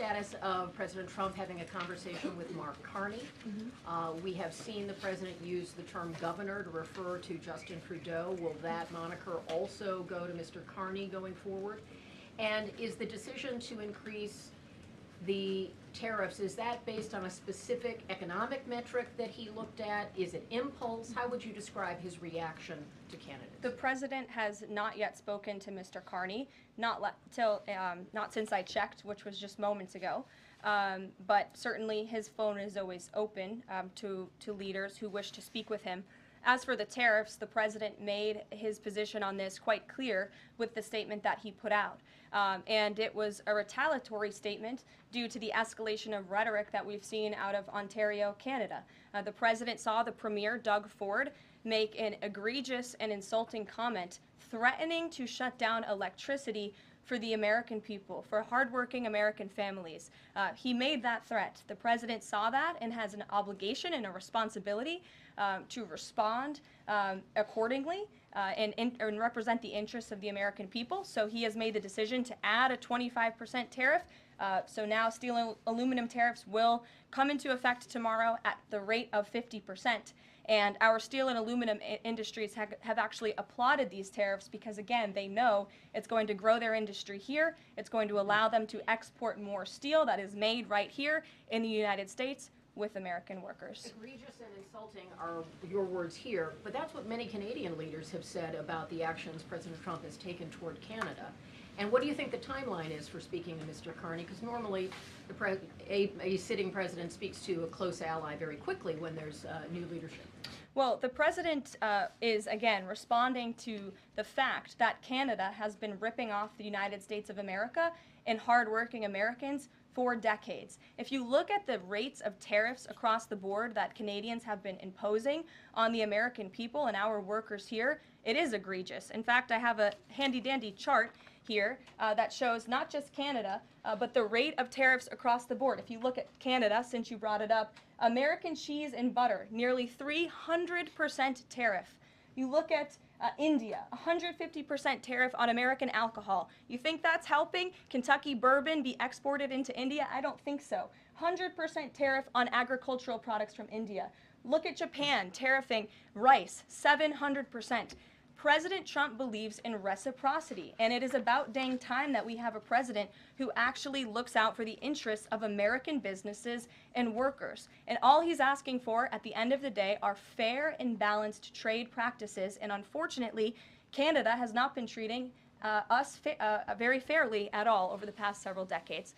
status of President Trump having a conversation with Mark Carney. We have seen the president use the term governor to refer to Justin Trudeau. Will that moniker also go to Mr. Carney going forward? And is the decision to increase the tariffs, is that based on a specific economic metric that he looked at? Is it impulse? How would you describe his reaction to candidates? The president has not yet spoken to Mr. Carney, not since I checked, which was just moments ago. But certainly his phone is always open to leaders who wish to speak with him. As for the tariffs, the president made his position on this quite clear with the statement that he put out. And it was a retaliatory statement due to the escalation of rhetoric that we've seen out of Ontario, Canada. The president saw the Premier, Doug Ford, make an egregious and insulting comment threatening to shut down electricity for the American people, for hardworking American families. He made that threat. The president saw that and has an obligation and a responsibility to respond accordingly and represent the interests of the American people. So he has made the decision to add a 25% tariff. So now steel and aluminum tariffs will come into effect tomorrow at the rate of 50%. And our steel and aluminum industries have actually applauded these tariffs because, again, they know it's going to grow their industry here. It's going to allow them to export more steel that is made right here in the United States with American workers. Egregious and insulting are your words here, but that's what many Canadian leaders have said about the actions President Trump has taken toward Canada. And what do you think the timeline is for speaking to Mr. Carney? Because normally a sitting president speaks to a close ally very quickly when there's new leadership. Well, the president is, again, responding to the fact that Canada has been ripping off the United States of America and hardworking Americans for decades. If you look at the rates of tariffs across the board that Canadians have been imposing on the American people and our workers here, it is egregious. In fact, I have a handy-dandy chart here that shows not just Canada, but the rate of tariffs across the board. If you look at Canada, since you brought it up, American cheese and butter, nearly 300% tariff. You look at India, 150% tariff on American alcohol. You think that's helping Kentucky bourbon be exported into India? I don't think so. 100% tariff on agricultural products from India. Look at Japan, tariffing rice, 700%. President Trump believes in reciprocity, and it is about dang time that we have a president who actually looks out for the interests of American businesses and workers. And all he's asking for at the end of the day are fair and balanced trade practices, and unfortunately, Canada has not been treating us very fairly at all over the past several decades.